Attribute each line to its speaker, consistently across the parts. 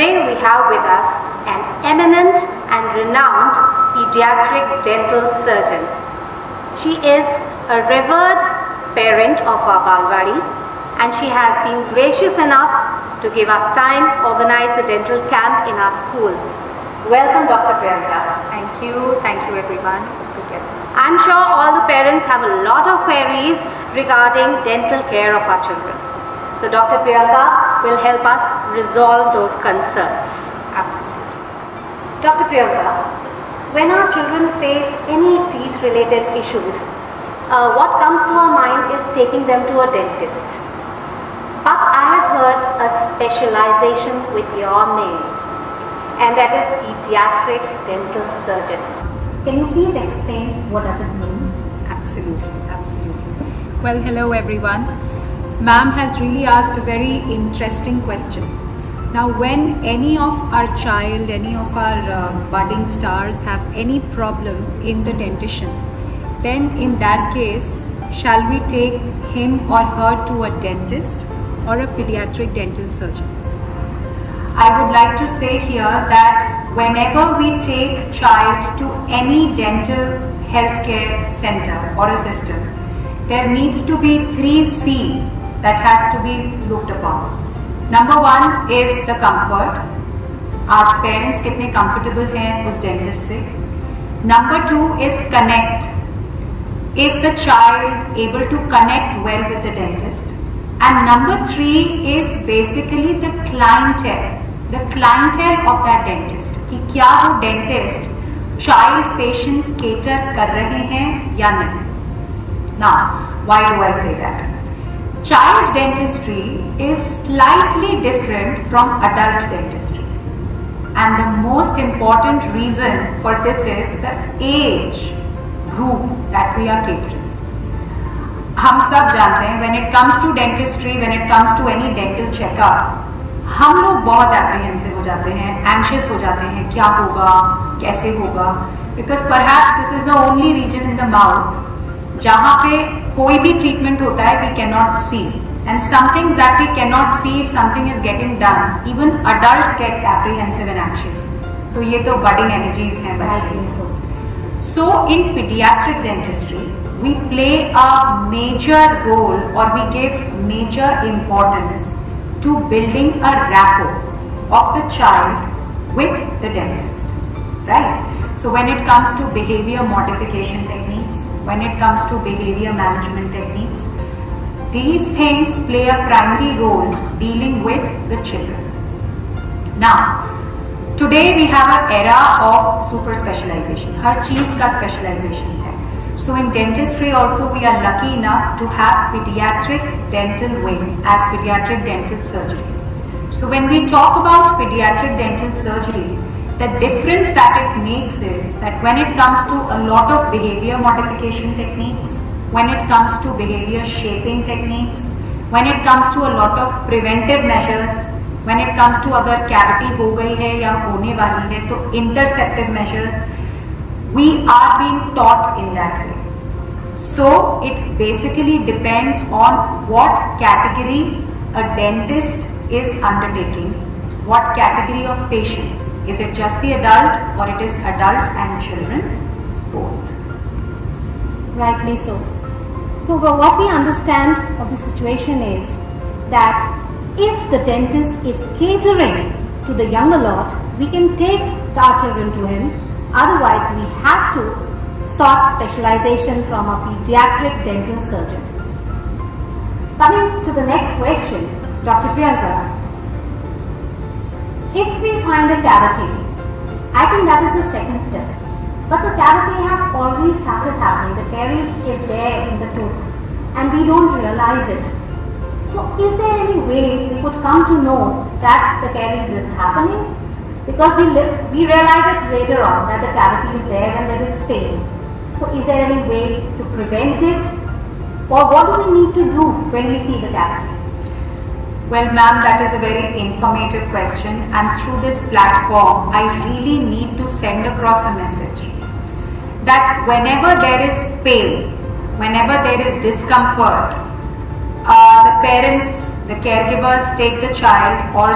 Speaker 1: today we have with us an eminent and renowned pediatric dental surgeon. She is a revered parent of our Balwadi, and she has been gracious enough to give us time, organize the dental camp in our school. Welcome, Dr. Priyanka.
Speaker 2: Thank you everyone.
Speaker 1: I'm sure all the parents have a lot of queries regarding dental care of our children. So Dr. Priyanka will help us resolve those concerns.
Speaker 2: Absolutely.
Speaker 1: Dr. Priyanka, when our children face any teeth-related issues, what comes to our mind is taking them to a dentist. But I have heard a specialization with your name, and that is pediatric dental surgeon. Can you please explain what does it mean?
Speaker 2: Absolutely. Well, hello everyone. Ma'am has really asked a very interesting question. Now, when any of our child, any of our budding stars have any problem in the dentition, then in that case, shall we take him or her to a dentist or a pediatric dental surgeon? I would like to say here that whenever we take child to any dental healthcare center or a system, there needs to be 3C that has to be looked upon. Number one is the comfort. आज parents कितने comfortable हैं उस dentist से. Number two is connect. Is the child able to connect well with the dentist? And number three is basically the clientele of that dentist. कि क्या वो dentist child patients cater कर रहे हैं या नहीं. Now, why do I say that? Child dentistry is slightly different from adult dentistry, and the most important reason for this is the age group that we are catering. हम सब जानते हैं when it comes to dentistry, when it comes to any dental checkup, हम लोग बहुत apprehensive हो जाते हैं, anxious हो जाते हैं, क्या होगा, कैसे होगा, because perhaps this is the only region in the mouth जहाँ पे कोई भी treatment होता है we cannot see, and some things that we cannot see if something is getting done, even adults get apprehensive and anxious. तो ये तो budding energies हैं बच्चे. So in pediatric dentistry, we play a major role, or we give major importance to building a rapport of the child with the dentist, right? So when it comes to behavior modification techniques, when it comes to behavior management techniques, these things play a primary role dealing with the children. Now, today we have an era of super specialization. हर चीज़ का specialization है. So in dentistry also we are lucky enough to have pediatric dental wing as pediatric dental surgery. So when we talk about pediatric dental surgery, the difference that it makes is that when it comes to a lot of behavior modification techniques, when it comes to behavior shaping techniques, when it comes to a lot of preventive measures, when it comes to अगर cavity हो गई है या होने वाली है तो interceptive measures, we are being taught in that way. So it basically depends on what category a dentist is undertaking, what category of patients. Is it just the adult or it is adult and children? Both.
Speaker 1: Rightly so. So what we understand of the situation is that if the dentist is catering to the younger lot, we can take our children to him. Otherwise, we have to sort specialization from a pediatric dental surgeon. Coming to the next question, Dr. Priyanka, if we find a cavity, I think that is the second step. But the cavity has already started happening. The caries is there in the tooth and we don't realize it. So is there any way we could come to know that the caries is happening? Because we realize it later on that the cavity is there when there is pain. So is there any way to prevent it? Or what do we need to do when we see the cavity?
Speaker 2: Well, ma'am, that is a very informative question, and through this platform, I really need to send across a message that whenever there is pain, whenever there is discomfort, the parents, the caregivers take the child or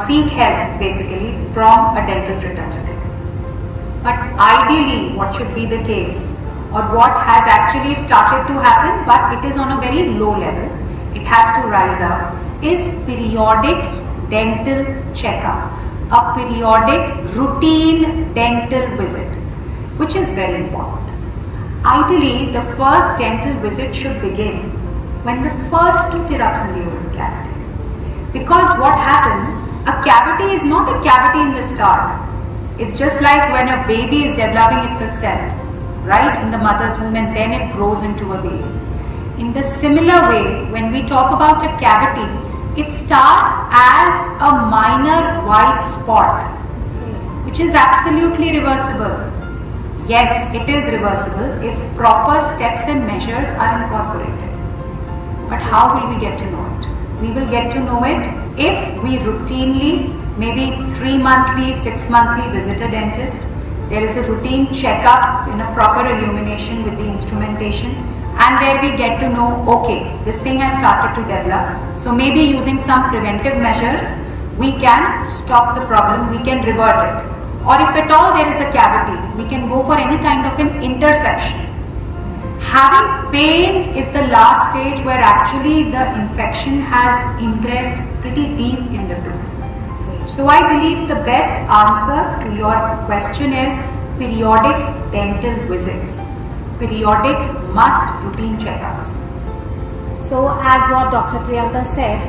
Speaker 2: seek help basically from a dental fraternity. But ideally, what should be the case, or what has actually started to happen, but it is on a very low level, it has to rise up, is periodic dental checkup, a periodic routine dental visit, which is very important. Ideally, the first dental visit should begin when the first tooth erupts in the oral cavity. Because what happens, a cavity is not a cavity in the start. It's just like when a baby is developing, it's a cell, right, in the mother's womb, and then it grows into a baby. In the similar way, when we talk about a cavity, it starts as a minor white spot, which is absolutely reversible. Yes, it is reversible if proper steps and measures are incorporated. But how will we get to know it? We will get to know it if we routinely, maybe 3 monthly, 6 monthly visit a dentist. There is a routine checkup in a proper illumination with the instrumentation, and where we get to know, okay, this thing has started to develop. So maybe using some preventive measures, we can stop the problem, we can revert it. Or if at all there is a cavity, we can go for any kind of an interception. Having pain is the last stage where actually the infection has ingressed pretty deep in the tooth. So I believe the best answer to your question is periodic dental visits. Periodic must routine checkups.
Speaker 1: So as what Dr. Priyanka said,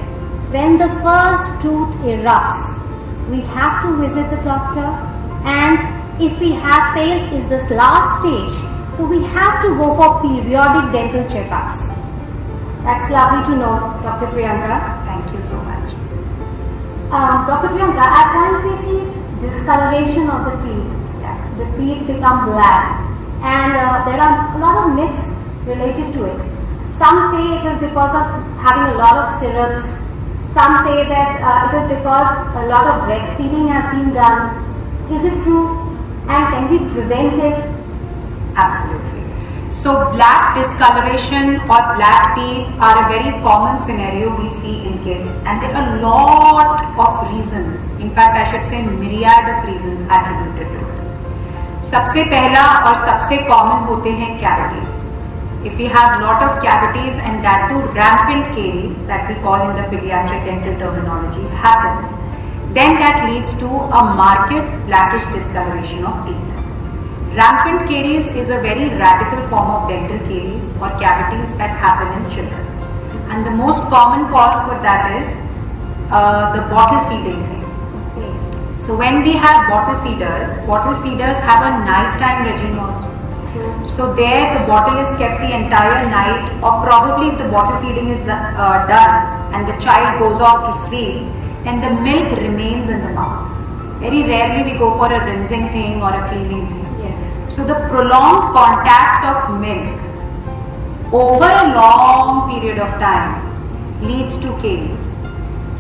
Speaker 1: when the first tooth erupts, we have to visit the doctor, and if we have pain is this last stage, so we have to go for periodic dental checkups. That's lovely to know, Dr. Priyanka.
Speaker 2: Thank you so much.
Speaker 1: Dr. Priyanka, at times we see discoloration of the teeth. The teeth become black, and there are a lot of myths related to it. Some say it is because of having a lot of syrups. Some say that it is because a lot of breastfeeding has been done. Is it true? And can we prevent it?
Speaker 2: Absolutely. So black discoloration or black teeth are a very common scenario we see in kids, and there are a lot of reasons. In fact, I should say myriad of reasons attributed to it. सबसे पहला और सबसे common होते हैं cavities. If we have lot of cavities, and that too rampant caries that we call in the pediatric dental terminology happens, then that leads to a marked blackish discoloration of teeth. Rampant caries is a very radical form of dental caries or cavities that happen in children. And the most common cause for that is the bottle feeding thing. So when we have bottle feeders have a nighttime regime also. So there the bottle is kept the entire night, or probably if the bottle feeding is done and the child goes off to sleep, then the milk remains in the mouth. Very rarely we go for a rinsing thing or a cleaning thing. So the prolonged contact of milk over a long period of time leads to caries,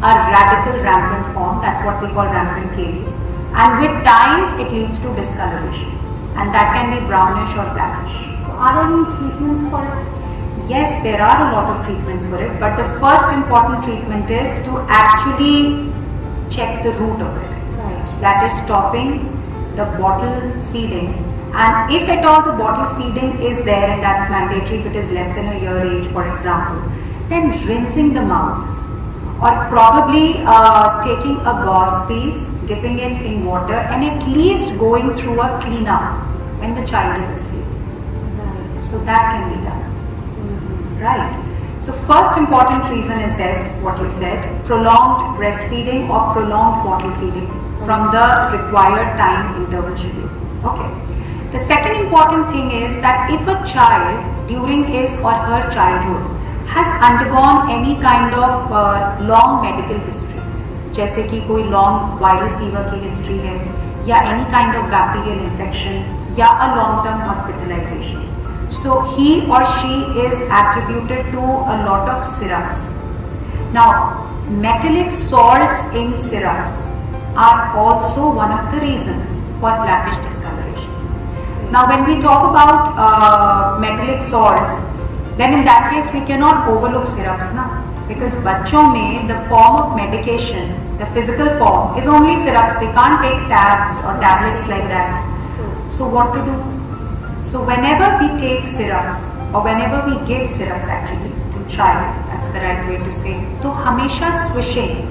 Speaker 2: a radical rampant form. That's what we call rampant caries. And with times it leads to discoloration, and that can be brownish or blackish.
Speaker 1: So are there any treatments for it?
Speaker 2: Yes, there are a lot of treatments for it, but the first important treatment is to actually check the root of it.
Speaker 1: Right.
Speaker 2: That is stopping the bottle feeding. And if at all the bottle feeding is there, and that's mandatory if it is less than a year age, for example, then rinsing the mouth, or probably taking a gauze piece, dipping it in water, and at least going through a cleanup when the child is asleep.
Speaker 1: Right.
Speaker 2: So that can be done. Right. So first important reason is this, what you said, prolonged breastfeeding or prolonged bottle feeding from the required time interval schedule. Okay. The second important thing is that if a child during his or her childhood has undergone any kind of long medical history, जैसे कि कोई long viral fever की history है, या any kind of bacterial infection, या a long term hospitalization, so he or she is attributed to a lot of syrups. Now, metallic salts in syrups are also one of the reasons for blackish discoloration. Now when we talk about metallic salts, then in that case we cannot overlook syrups. because बच्चों में the form of medication, the physical form is only syrups. They can't take tabs or tablets like that. So what to do? So whenever we take syrups or whenever we give syrups actually to child, that's the right way to say, तो हमेशा swishing,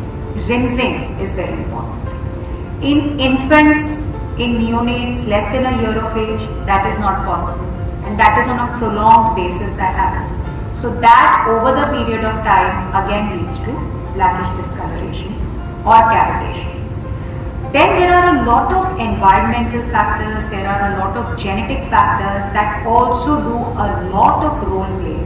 Speaker 2: rinsing is very important. In infants, in neonates less than a year of age, that is not possible, and that is on a prolonged basis that happens. So that over the period of time again leads to blackish discoloration or cavitation. Then there are a lot of environmental factors, there are a lot of genetic factors that also do a lot of role play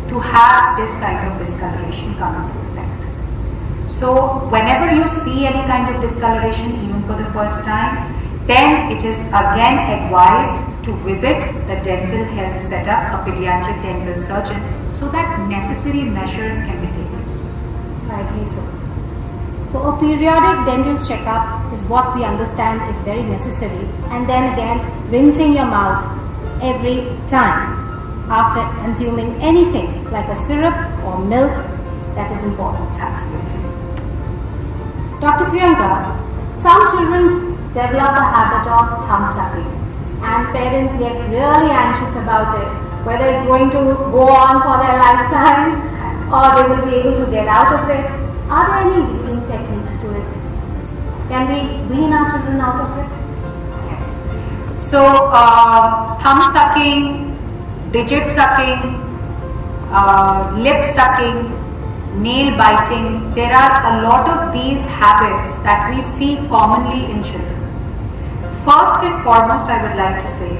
Speaker 2: to have this kind of discoloration come into effect. So whenever you see any kind of discoloration, even for the first time, then it is again advised to visit the dental health setup, a pediatric dental surgeon, so that necessary measures can be taken.
Speaker 1: Rightly so. So a periodic dental checkup is what we understand is very necessary, and then again rinsing your mouth every time after consuming anything like a syrup or milk, that is important.
Speaker 2: Absolutely.
Speaker 1: Dr. Priyanka, some children develop a habit of thumb sucking and parents get really anxious about it, whether it's going to go on for their lifetime or they will be able to get out of it. Are there any weaning techniques to it? Can we wean our children out of it?
Speaker 2: Yes. So thumb sucking, digit sucking, lip sucking, nail biting, there are a lot of these habits that we see commonly in children. First and foremost, I would like to say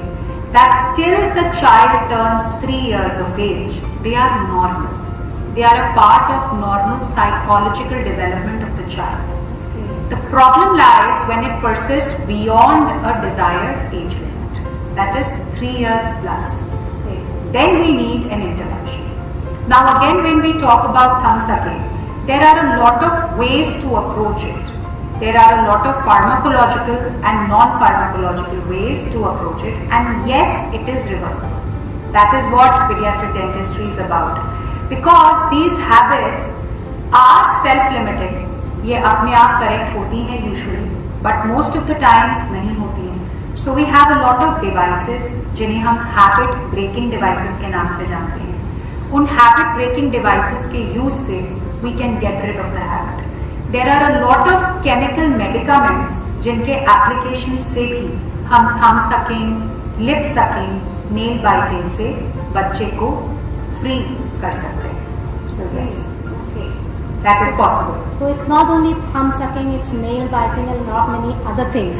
Speaker 2: that till the child turns 3 years of age, they are normal. They are a part of normal psychological development of the child. The problem lies when it persists beyond a desired age limit, that is 3 years plus. Then we need an intervention. Now again, when we talk about thumb sucking, there are a lot of ways to approach it. There are a lot of pharmacological and non-pharmacological ways to approach it, and yes, it is reversible. That is what pediatric dentistry is about. Because these habits are self-limiting. ये अपने आप correct होती हैं usually, but most of the times नहीं होती हैं. So we have a lot of devices जिन्हें हम habit breaking devices के नाम से जानते हैं. उन habit breaking devices के use से we can get rid of the habit. There are a lot of chemical medicaments जिनके application से भी हम thumb sucking, lip sucking, nail biting से बच्चे को free कर सकते हैं. So yes, that is possible.
Speaker 1: So it's not only thumb sucking, it's nail biting and not many other things.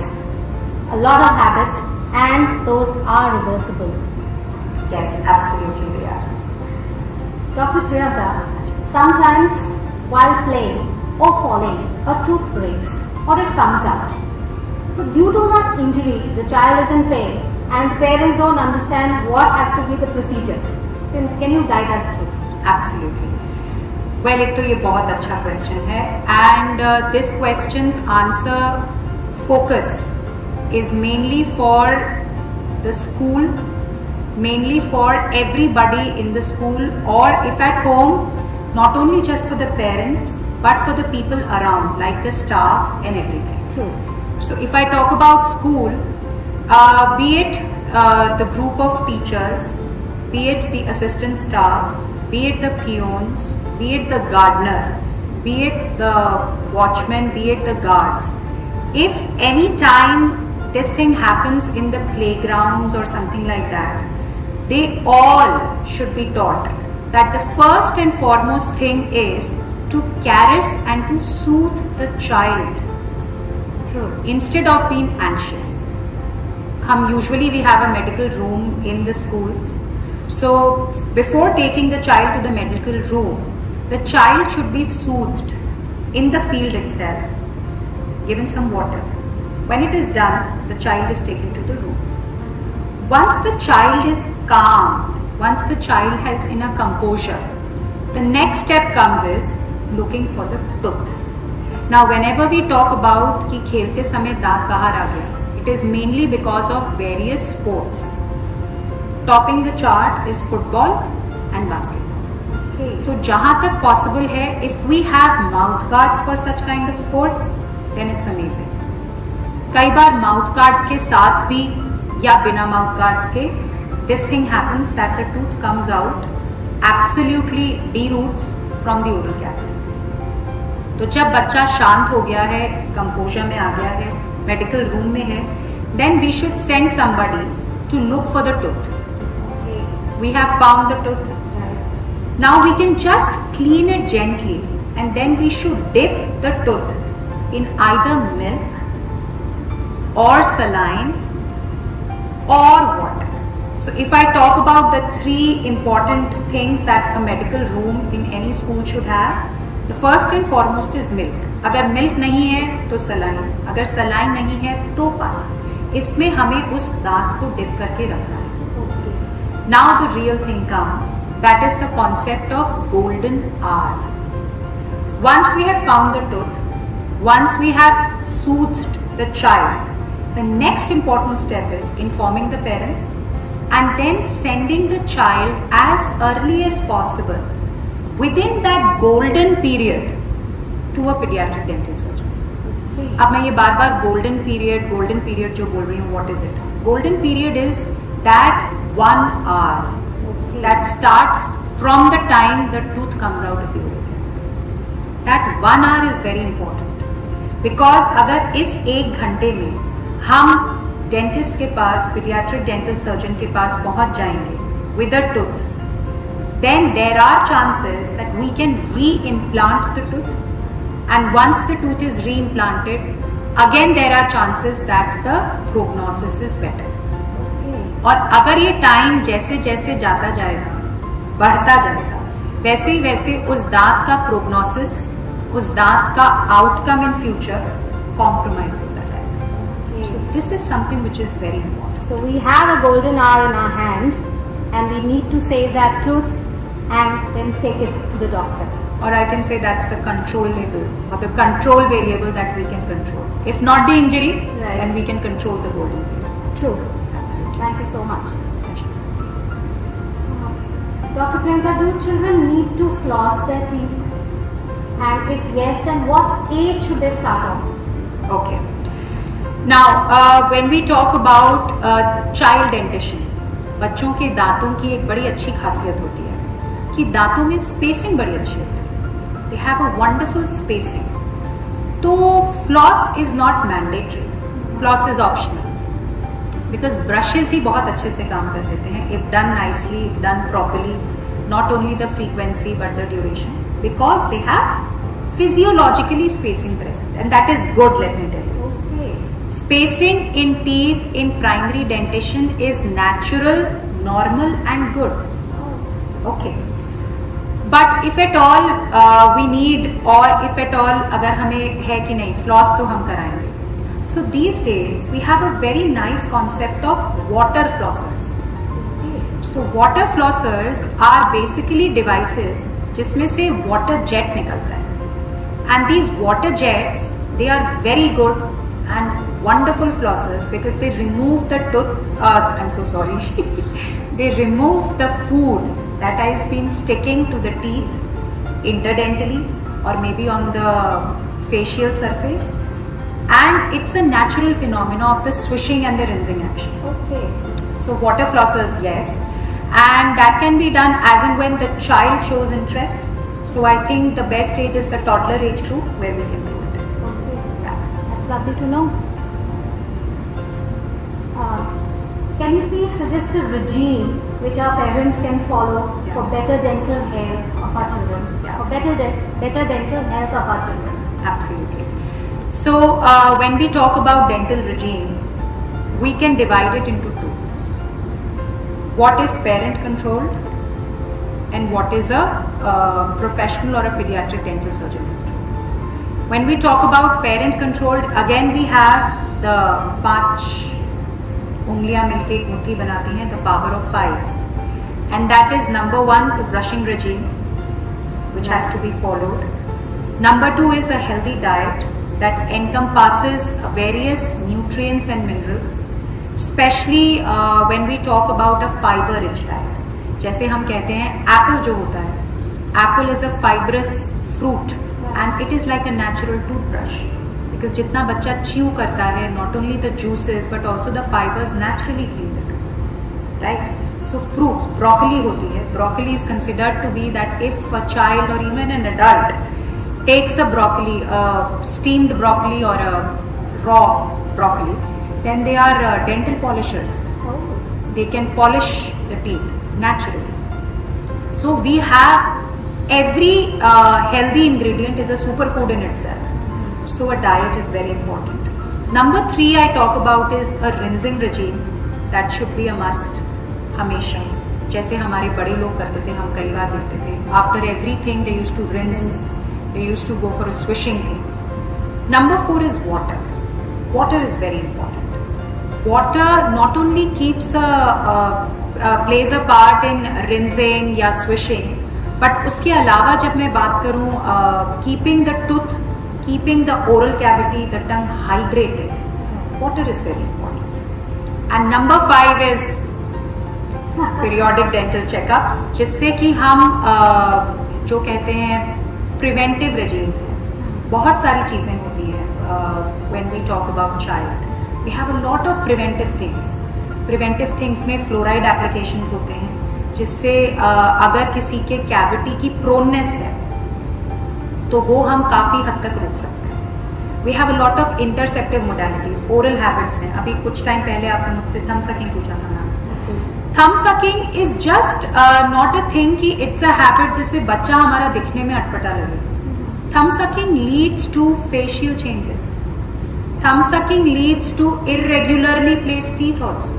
Speaker 1: A lot of habits, and those are reversible.
Speaker 2: Yes, absolutely they are.
Speaker 1: Dr. Priyanka, sometimes while playing or falling, a tooth breaks or it comes out. So due to that injury, the child is in pain and parents don't understand what has to be the procedure. So can you guide us through?
Speaker 2: Absolutely. Well, एक तो ये बहुत अच्छा question है, and this question's answer focus is mainly for the school, mainly for everybody in the school, or if at home, not only just for the parents, but for the people around, like the staff and everything.
Speaker 1: True.
Speaker 2: So if I talk about school, be it the group of teachers, be it the assistant staff, be it the peons, be it the gardener, be it the watchman, be it the guards, if any time this thing happens in the playgrounds or something like that, they all should be taught that the first and foremost thing is to caress and to soothe the child.
Speaker 1: True.
Speaker 2: Instead of being anxious. Usually we have a medical room in the schools. So before taking the child to the medical room, the child should be soothed in the field itself, given some water. When it is done, the child is taken to the room. Once the child is calm, once the child has inner composure, the next step comes is looking for the tooth. Now whenever we talk about कि खेलते समय दांत बाहर आ गया, it is mainly because of various sports. Topping the chart is football and basketball.
Speaker 1: Okay.
Speaker 2: So जहाँ तक possible है, if we have mouth guards for such kind of sports, then it's amazing. कई बार mouth guards के साथ भी या बिना mouth guards के this thing happens that the tooth comes out absolutely deroots from the oral cavity. तो जब बच्चा शांत हो गया है, कंपोजर में आ गया है, मेडिकल रूम में है, then we should send somebody to look for the tooth.
Speaker 1: Okay.
Speaker 2: We have found the tooth.
Speaker 1: Right.
Speaker 2: Now we can just clean it gently and then we should dip the tooth in either milk or saline or water. So if I talk about the three important things that a medical room in any school should have, the first and foremost is milk. अगर milk नहीं है तो saline, अगर saline नहीं है तो पानी. इसमें हमें उस दांत को डिप करके रखना है.
Speaker 1: Okay.
Speaker 2: Now the real thing comes. That is the concept of golden hour. Once we have found the tooth, once we have soothed the child, the next important step is informing the parents and then sending the child as early as possible within that golden period to a pediatric dental surgeon.
Speaker 1: Okay.
Speaker 2: अब मैं ये बार बार golden period जो बोल रही हूँ, what is it? Golden period is that 1 hour
Speaker 1: Okay.
Speaker 2: that starts from the time the tooth comes out of the oral cavity. That 1 hour is very important because अगर इस 1 घंटे में हम डेंटिस्ट के पास, पीडियाट्रिक डेंटल सर्जन के पास पहुंच जाएंगे with a tooth, then there are chances that we can re-implant the tooth, and once the tooth is re-implanted, again there are chances that the prognosis is better.
Speaker 1: Okay.
Speaker 2: और अगर ये time जैसे जैसे जाता जाएगा, बढ़ता जाएगा, वैसे ही वैसे उस दांत का प्रोग्नोसिस, उस दांत का आउटकम इन फ्यूचर कॉम्प्रोमाइज होता जाएगा.
Speaker 1: Okay.
Speaker 2: So this is something which is very important.
Speaker 1: So we have a golden hour in our hand and we need to save that tooth and then take it to the doctor.
Speaker 2: Or I can say that's the controllable or the control variable that we can control. If not the injury,
Speaker 1: Right.
Speaker 2: then we can control the golden period.
Speaker 1: True.
Speaker 2: Absolutely.
Speaker 1: Thank you so much. Dr. Priyanka, do children need to floss their teeth? And if yes, then what age should they start off?
Speaker 2: Okay. Now, when we talk about child dentition, बच्चों के दांतों की एक बड़ी अच्छी खासियत होती है कि दांतों में स्पेसिंग बड़ी अच्छी होती है. They have a wonderful spacing. तो floss is not mandatory. Floss is optional. Because brushes ही बहुत अच्छे से काम कर देते हैं. If done nicely, if done properly, not only the frequency but the duration. Because they have physiologically spacing present. And that is good, let me tell you.
Speaker 1: Okay.
Speaker 2: Spacing in teeth in primary dentition is natural, normal and good.
Speaker 1: Oh.
Speaker 2: Okay. But if at all we need or if at all अगर हमें है कि नहीं floss तो हम कराएंगे. So these days we have a very nice concept of water flossers.
Speaker 1: Okay.
Speaker 2: So water flossers are basically devices जिसमें से water jet निकलता है. And these water jets, they are very good and wonderful flossers because they remove the tooth, I'm so sorry, they remove the food that has been sticking to the teeth interdentally or maybe on the facial surface, and it's a natural phenomena of the swishing and the rinsing action.
Speaker 1: Okay.
Speaker 2: So water flossers, yes, and that can be done as and when the child shows interest. So I think the best age is the toddler age group where we can do it.
Speaker 1: Okay.
Speaker 2: Yeah.
Speaker 1: That's lovely to know. Can you please suggest a regime which our parents can follow
Speaker 2: Yeah.
Speaker 1: for better dental health of our children?
Speaker 2: Yeah.
Speaker 1: For better dental health of our children.
Speaker 2: Absolutely. So when we talk about dental regime, we can divide it into two. What is parent controlled and what is a professional or a pediatric dental surgeon controlled. When we talk about parent controlled, again we have the 5 उंगलियां मिलके एक मुट्ठी बनाती हैं, the power of 5, and that is number 1, the brushing regime which has to be followed. Number 2 is a healthy diet that encompasses various nutrients and minerals, especially when we talk about a fiber rich diet. जैसे हम कहते हैं Apple जो होता है apple is a fibrous fruit and it is like a natural toothbrush because जितना बच्चा chew करता है, not only the juices but also the fibers naturally clean the tooth, right? So fruits, broccoli होती है. Broccoli is considered to be that if a child or even an adult takes a broccoli, steamed broccoli or a raw broccoli, then they are dental polishers. They can polish the teeth naturally. So we have every healthy ingredient is a superfood in itself. So a diet is very important. Number 3 I talk about is a rinsing regime that should be a must. हमेशा जैसे हमारे बड़े लोग करते थे, हम कई बार देखते थे. After everything they used to rinse. They used to go for a swishing thing. Number 4 is water. Water is very important. Water not only keeps the plays a part in rinsing या swishing, but उसके अलावा जब मैं बात करूँ keeping the tooth, keeping the oral cavity, the tongue hydrated, water is very important. And number 5 is periodic dental checkups, जिससे कि हम जो कहते हैं preventive regimes हैं. बहुत सारी चीज़ें होती हैं when we talk about child. We have a lot of preventive things. Preventive things में fluoride applications होते हैं, जिससे अगर किसी के cavity की proneness है तो वो हम काफ़ी हद तक रोक सकते हैं. We have a lot of interceptive modalities, oral habits हैं. अभी कुछ टाइम पहले आपने मुझसे thumb sucking पूछा था ना. Thumb sucking is just not a thing कि इट्स अ हैबिट जिससे बच्चा हमारा दिखने में अटपटा लगे. Thumb sucking leads to facial changes. Thumb sucking leads to irregularly placed teeth also.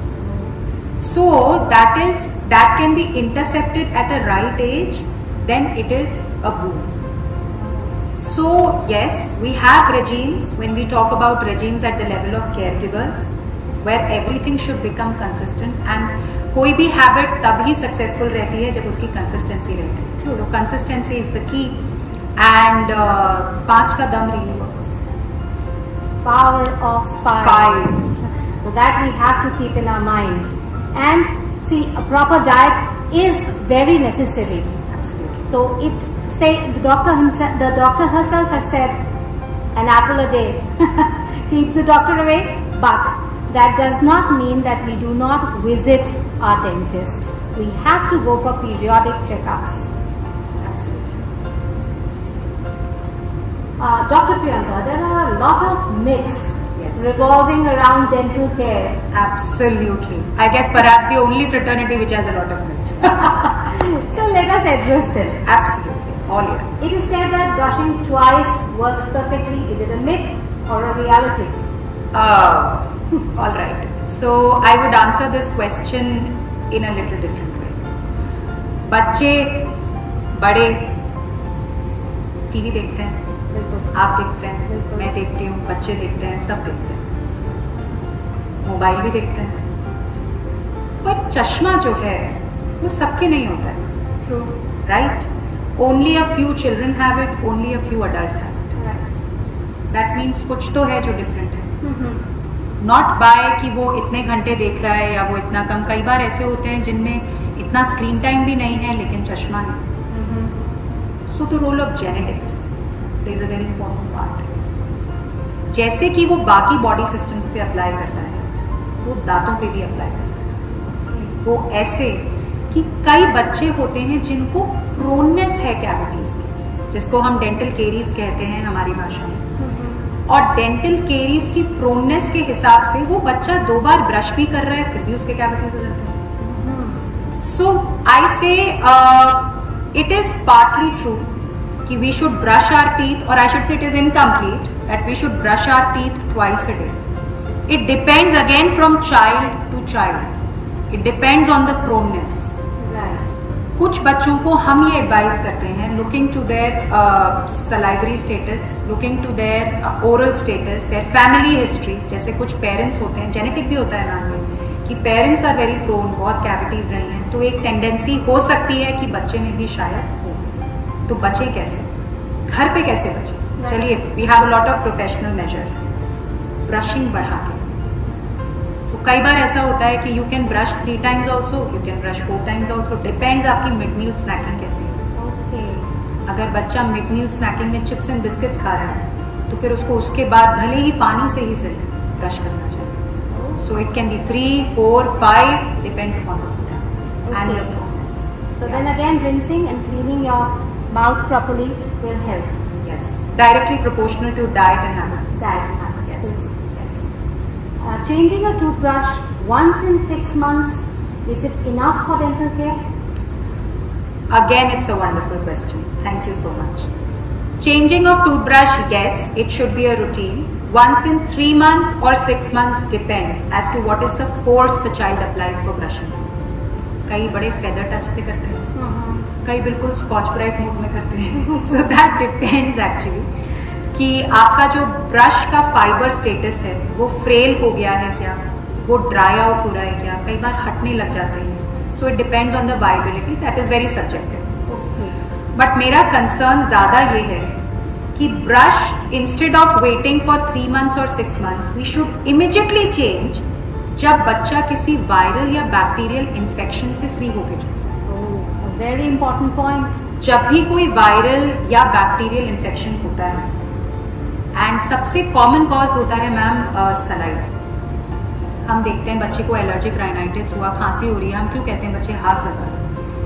Speaker 2: So that can be intercepted at a right age, then it is a boon. So yes, we have regimes. When we talk about regimes at the level of caregivers, where everything should become consistent, and कोई भी habit तभी successful रहती है जब उसकी consistency रहती है. तो consistency is the key. And 5 का दम really works.
Speaker 1: Power of 5. So that we have to keep in our mind. And see, a proper diet is very necessary.
Speaker 2: Absolutely.
Speaker 1: So the doctor herself has said an apple a day keeps the doctor away, but that does not mean that we do not visit our dentist. We have to go for periodic checkups.
Speaker 2: Absolutely.
Speaker 1: Dr. Priyanka, there are a lot of myths
Speaker 2: Yes.
Speaker 1: revolving around dental care.
Speaker 2: Absolutely. I guess perhaps the only fraternity which has a lot of myths.
Speaker 1: So let us address them.
Speaker 2: Absolutely. All yours.
Speaker 1: It is said that brushing twice works perfectly. Is it a myth or a reality?
Speaker 2: All right. So I would answer this question in a little different way. बच्चे बड़े TV देखते हैं,
Speaker 1: बिल्कुल.
Speaker 2: आप देखते हैं,
Speaker 1: बिल्कुल.
Speaker 2: मैं देखती हूँ, बच्चे देखते हैं, सब देखते हैं, मोबाइल भी देखते हैं. पर चश्मा जो है वो सबके नहीं होता है.
Speaker 1: True.
Speaker 2: Right? Only a few children have it, only a few adults have it.
Speaker 1: Right.
Speaker 2: That means कुछ तो है जो डिफरेंट है.
Speaker 1: Mm-hmm.
Speaker 2: नॉट बाय कि वो इतने घंटे देख रहा है या वो इतना कम. कई बार ऐसे होते हैं जिनमें इतना स्क्रीन टाइम भी नहीं है लेकिन चश्मा है. So the role of genetics is a very important part. जैसे कि वो बाकी बॉडी सिस्टम्स पे अप्लाई करता है, वो दांतों पे भी अप्लाई करता है. वो ऐसे कि कई बच्चे होते हैं जिनको प्रोननेस है कैविटीज की, जिसको हम डेंटल केरीज कहते हैं हमारी भाषा में. और डेंटल केरीज की प्रोननेस के हिसाब से वो बच्चा 2 बार ब्रश भी कर रहा है फिर भी उसके कैविटीज हो जाते हैं. So I say it is partly true कि we should brush our teeth, और I should say it is incomplete that we should brush our teeth twice a day. It depends again from child to child. It depends on the proneness.
Speaker 1: Right.
Speaker 2: कुछ बच्चों को हम ये advice करते हैं looking to their salivary status, looking to their oral status, their family history. जैसे कुछ parents होते हैं, जेनेटिक भी होता है मैम में, कि पेरेंट्स आर वेरी प्रोन, बहुत कैविटीज रही हैं, तो एक टेंडेंसी हो सकती है कि बच्चे में भी शायद हो. तो बचे कैसे, घर पे कैसे बचे? चलिए, we have a lot of professional measures. Brushing बढ़ा के. सो कई बार ऐसा होता है कि you can brush 3 times also, you can brush 4 times also. Depends आपकी मिड मील स्नैकिंग कैसी है.
Speaker 1: Okay.
Speaker 2: अगर बच्चा मिड मील स्नैकिंग में चिप्स एंड बिस्किट्स खा रहा है तो फिर उसको उसके बाद भले ही पानी से ही सही ब्रश करना चाहिए. So it can be 3, 4, 5 depends upon the food habits and your progress.
Speaker 1: So then again, rinsing and cleaning your mouth properly will help.
Speaker 2: Yes, directly proportional to diet and habits.
Speaker 1: Diet and habits.
Speaker 2: Yes,
Speaker 1: Cool.
Speaker 2: yes.
Speaker 1: Changing a toothbrush once in 6 months, is it enough for dental care?
Speaker 2: Again, it's a wonderful question. Thank you so much. Changing of toothbrush, yes, it should be a routine. Once in 3 months or 6 months depends as to what is the force the child applies for brushing. कई बड़े feather touch से करते हैं, कई बिल्कुल Scotch Brite mode में करते हैं. So that depends actually कि आपका जो ब्रश का फाइबर स्टेटस है वो फ्रेल हो गया है क्या, वो ड्राई आउट हो रहा है क्या, कई बार हटने लग जाते हैं. So it depends on the viability, that is very subjective.
Speaker 1: Okay.
Speaker 2: But मेरा कंसर्न ज़्यादा ये है कि brush instead of waiting for 3 months or 6 months we should immediately change जब बच्चा किसी वायरल या बैक्टीरियल इन्फेक्शन से फ्री होके जाए.
Speaker 1: Oh, a very important point.
Speaker 2: जब भी कोई वायरल या बैक्टीरियल इन्फेक्शन होता है एंड सबसे कॉमन कॉज होता है मैम सलाइवा. हम देखते हैं बच्चे को एलर्जिक राइनाइटिस हुआ, खांसी हो रही है, हम क्यों कहते हैं बच्चे हाथ लगा,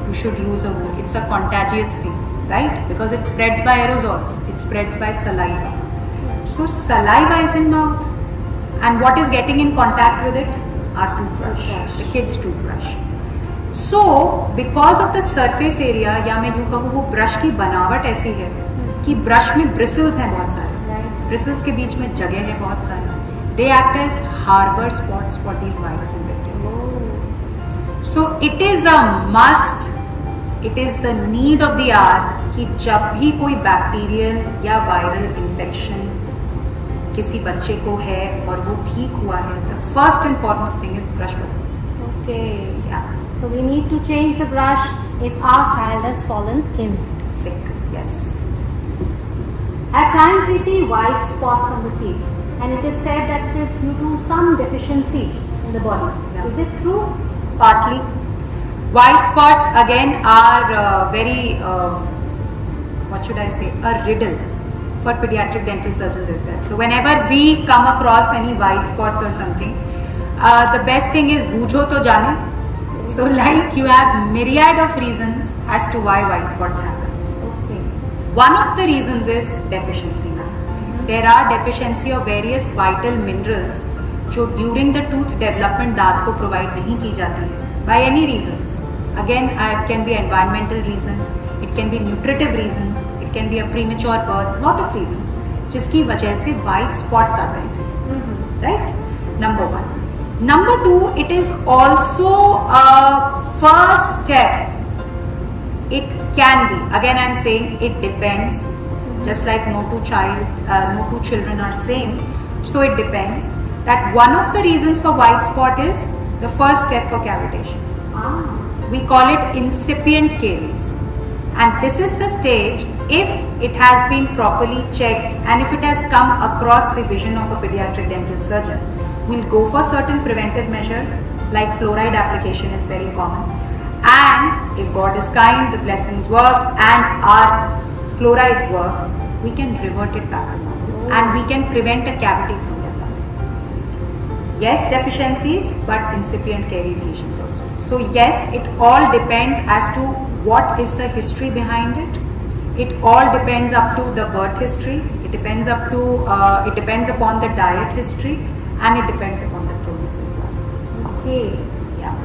Speaker 2: you should use a wood. It's a contagious thing, right, because it spreads by aerosols, it spreads by saliva. So saliva is in mouth and what is getting in contact with it, our toothbrush, the kids toothbrush. So because of the surface area, या मैं यूँ कहूँ वो brush की बनावट ऐसी है कि ब्रश में ब्रिसल्स हैं बहुत सारे, ब्रिसल्स के बीच में जगह है बहुत सारी. They act as harbor spots for these virus and bacteria. So it is a must, it is the need of the hour कि जब भी कोई बैक्टीरियल या वायरल इन्फेक्शन किसी बच्चे को है और वो ठीक हुआ है, the first and foremost thing is brush with.
Speaker 1: Okay.
Speaker 2: Yeah.
Speaker 1: So we need to change the brush if our child has fallen ill.
Speaker 2: Sick. Yes.
Speaker 1: At times we see white spots on the teeth, and it is said that it is due to some deficiency in the body.
Speaker 2: Yeah.
Speaker 1: Is it true?
Speaker 2: Partly. White spots again are very, what should I say, a riddle for pediatric dental surgeons as well. So whenever we come across any white spots or something, the best thing is boojo to jane. So like you have myriad of reasons as to why white spots happen.
Speaker 1: Okay.
Speaker 2: One of the reasons is deficiency. There are deficiency of various vital minerals जो during the tooth development दांत को provide नहीं की जाती है by any reasons. Again, it can be environmental reason, it can be nutritive reasons, it can be a premature birth, lot of reasons जिसकी वजह से white spots are present. Right? Number one. Number two, it is also a first step. It can be. Again, I am saying it depends. Just like no two children are same, so it depends. That one of the reasons for white spot is the first step for cavitation. We call it incipient caries, and this is the stage if it has been properly checked and if it has come across the vision of a pediatric dental surgeon. We'll go for certain preventive measures like fluoride application is very common, and if God is kind, the blessings work and our fluorides work, we can revert it back to normal and we can prevent a cavity from developing. Yes, deficiencies, but incipient caries lesions also. So yes, it all depends as to what is the history behind it. It all depends up to the birth history. It depends it depends upon the diet history, and it depends upon the pronus as well.
Speaker 1: Okay.
Speaker 2: Yeah.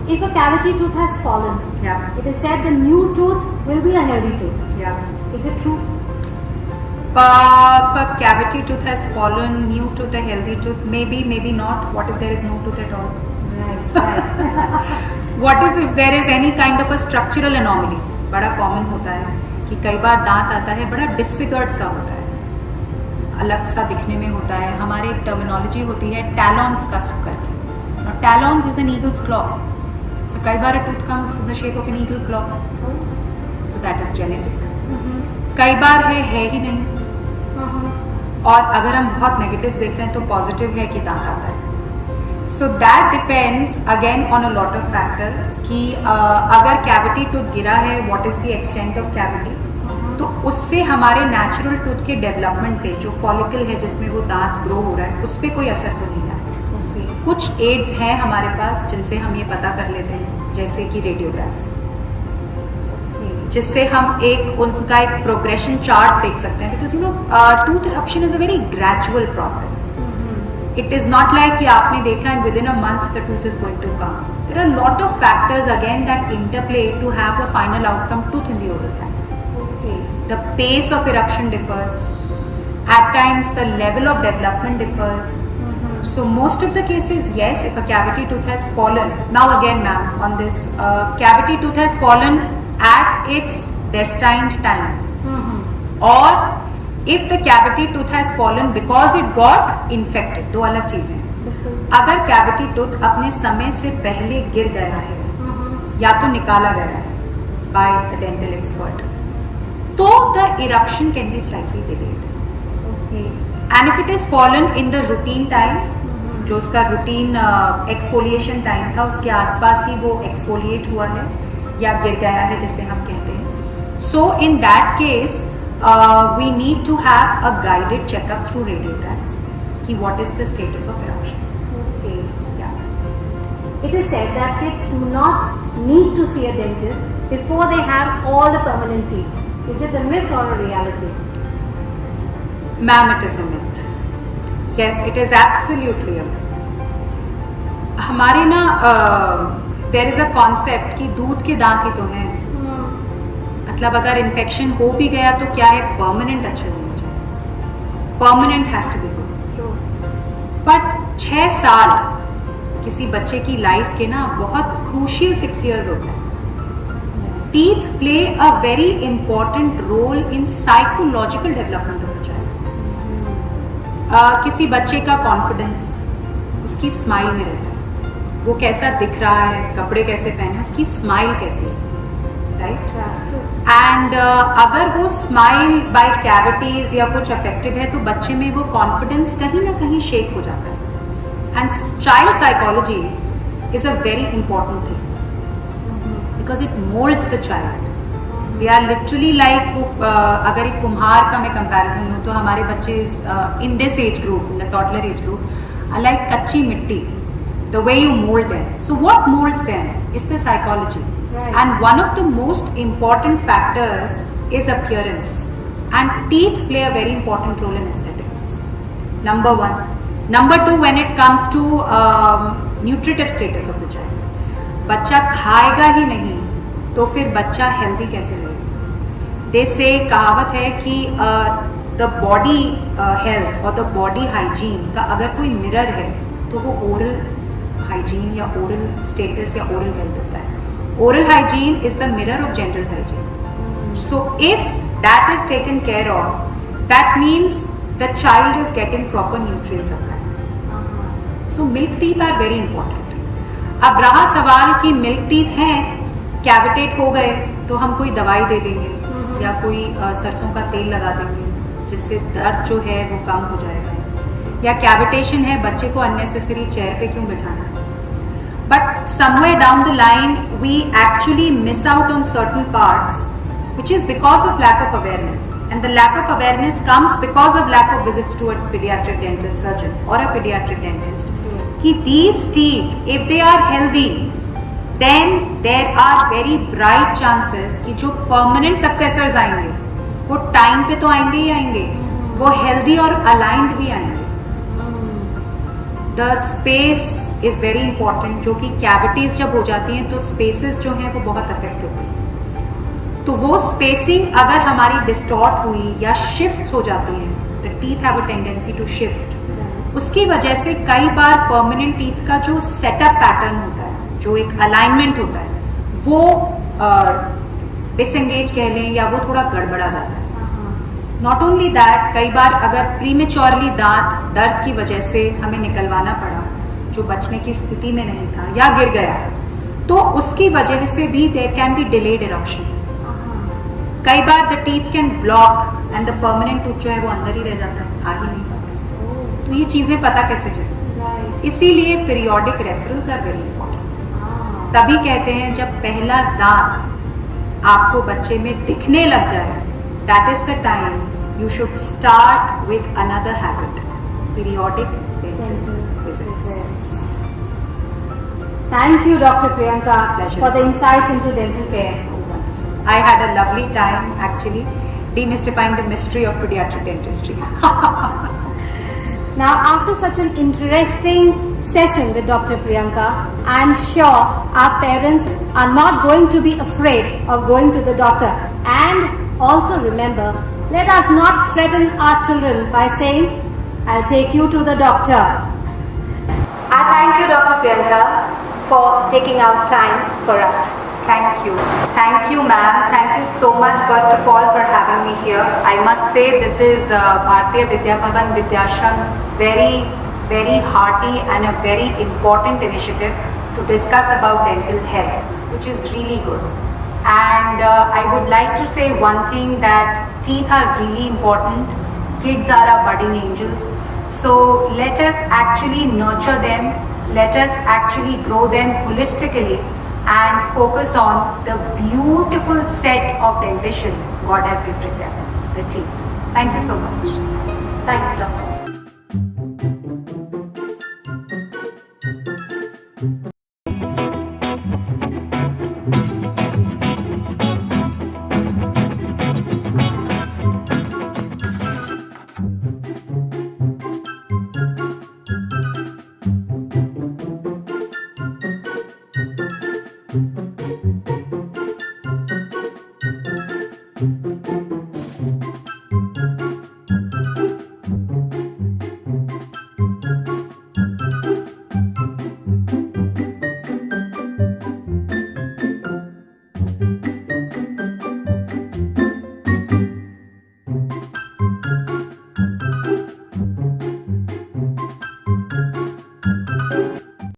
Speaker 1: If a cavity tooth has fallen,
Speaker 2: Yeah.
Speaker 1: it is said the new tooth will be a healthy tooth.
Speaker 2: Yeah.
Speaker 1: Is it true?
Speaker 2: If a cavity tooth has fallen, new tooth, a healthy tooth, maybe, maybe not. What if there is no tooth at all?
Speaker 1: Right.
Speaker 2: What if there is any kind of a structural anomaly? बड़ा common होता है कि कई बार दांत आता है बड़ा disfigured सा होता है, अलग सा दिखने में होता है. हमारे एक terminology होती है talons cusp करके. Now talons is an eagle's claw. So कई बार a tooth comes in the shape of an eagle claw. So that is genetic. कई बार है ही नहीं. और अगर हम बहुत नेगेटिव देख रहे हैं तो पॉजिटिव है कि दांत आता है. So that depends again on a lot of factors कि अगर cavity tooth गिरा है, what is the extent of cavity, तो उससे हमारे natural tooth के development पे जो follicle है जिसमें वो दांत grow हो रहा है उस पर कोई असर तो नहीं है। कुछ aids हैं हमारे पास जिनसे हम ये पता कर लेते हैं, जैसे कि radiographs, जिससे हम एक उनका एक प्रोग्रेशन चार्ट देख सकते हैं, because you know tooth eruption is a very gradual process. It is not like कि आपने देखा and within a month the tooth is going to come. There are lot of factors again that interplay to have the final outcome tooth in the oral cavity. The pace of eruption differs, at times the level of development differs. So most of the cases, yes, if a cavity tooth has fallen, now again ma'am on this, cavity tooth has fallen at its destined time, or if the cavity tooth has fallen because it got infected, दो अलग चीजें हैं. अगर cavity tooth अपने समय से पहले गिर गया है या तो निकाला गया है by a dental expert, तो the eruption can be slightly delayed. And if it is fallen in the routine time, जो उसका routine exfoliation time था, उसके आसपास ही वो exfoliate हुआ है या गिर गया है जैसे हम कहते हैं, so in that case we need to have a guided checkup through radiographs कि what is the status of eruption.
Speaker 1: Okay.
Speaker 2: Yeah.
Speaker 1: It is said that kids do not need to see a dentist before they have all the permanent teeth. Is it a myth or a reality?
Speaker 2: Ma'am, it is a myth. Yes, it is absolutely a myth. हमारे ना there is a concept कि दूध के दांत ही तो हैं. मतलब अगर इन्फेक्शन हो भी गया तो क्या है, परमानेंट अच्छे होने चाहिए. Permanent has to be good. But 6 साल किसी बच्चे की लाइफ के ना बहुत क्रूशियल 6 years होते हैं. Teeth play a very important role in psychological development of a child. किसी बच्चे का कॉन्फिडेंस उसकी स्माइल में रहता है. वो कैसा दिख रहा है, कपड़े कैसे पहने, उसकी स्माइल कैसी है, राइट. एंड अगर वो स्माइल बाय कैविटीज या कुछ अफेक्टेड है तो बच्चे में वो कॉन्फिडेंस कहीं ना कहीं शेक हो जाता है. And child psychology is a very important thing because it moulds the child. They are literally like, अगर एक कुम्हार का मैं कंपैरिजन लूँ तो हमारे बच्चे in this age group, in the toddler age group, like कच्ची मिट्टी. The way you mould them. So what moulds them is the psychology. And one of the most important factors is appearance, and teeth play a very important role in aesthetics. Number 1. Number 2, when it comes to nutritive status of the child, बच्चा खाएगा ही नहीं तो फिर बच्चा healthy कैसे रहेगा. They say, कहावत है कि the body health और the body hygiene का अगर कोई मिरर है तो वो oral hygiene या oral status या oral health होता है. Oral hygiene is the mirror of general hygiene. So if that is taken care of, that means the child is getting proper nutrient supply. So milk teeth are very important. अब रहा सवाल कि milk teeth हैं, cavitate हो गए तो हम कोई दवाई दे देंगे या कोई सरसों का तेल लगा देंगे जिससे दर्द जो है वो कम हो जाएगा, या cavitation है, बच्चे को unnecessary चेयर पे क्यों बिठाना है. But somewhere down the line, we actually miss out on certain parts, which is because of lack of awareness. And the lack of awareness comes because of lack of visits to a pediatric dental surgeon or a pediatric dentist. Ki these teeth, if they are healthy, then there are very bright chances कि जो permanent successors आएंगे, वो time पे तो आएंगे ही आएंगे, वो healthy और aligned भी आएंगे. The space is very important, जो कि cavities जब हो जाती हैं तो spaces जो हैं वो बहुत affect होती हैं. तो वो spacing अगर हमारी distort हुई या shifts हो जाती हैं, the teeth have a tendency to shift. उसकी वजह से कई बार permanent teeth का जो setup pattern होता है, जो एक alignment होता है, वो disengage कह लें या वो थोड़ा गड़बड़ा जाता है. नॉट ओनली दैट, कई बार अगर प्रीमेच्योरली दांत दर्द की वजह से हमें निकलवाना पड़ा जो बचने की स्थिति में नहीं था या गिर गया, तो उसकी वजह से भी there can be delayed eruption. कई बार the teeth can block and the permanent tooth जो है वो अंदर ही रह जाता है, आ ही नहीं पाता. तो ये चीज़ें पता कैसे चले.
Speaker 1: Right.
Speaker 2: इसीलिए periodic referrals are very important.
Speaker 1: Ah.
Speaker 2: तभी कहते हैं जब पहला दांत आपको बच्चे में दिखने लग जाए, that is the time you should start with another habit, periodic visits.
Speaker 1: Thank you, Dr. Priyanka,
Speaker 2: Pleasure.
Speaker 1: for the insights into dental care.
Speaker 2: I had a lovely time actually demystifying the mystery of pediatric dentistry.
Speaker 1: Now, after such an interesting session with Dr. Priyanka, I am sure our parents are not going to be afraid of going to the doctor. And also remember, let us not threaten our children by saying, I'll take you to the doctor. I thank you, Dr. Priyanka, for taking out time for us.
Speaker 2: Thank you ma'am, thank you so much first of all for having me here. I must say this is Bharatiya Vidya Bhavan Vidyashram's very hearty and a very important initiative to discuss about dental health, which is really good. And I would like to say one thing, that teeth are really important. Kids are our budding angels. So let us actually nurture them, let us actually grow them holistically and focus on the beautiful set of dentition God has gifted them, the teeth. Thank you so much.
Speaker 1: Thank you, Doctor.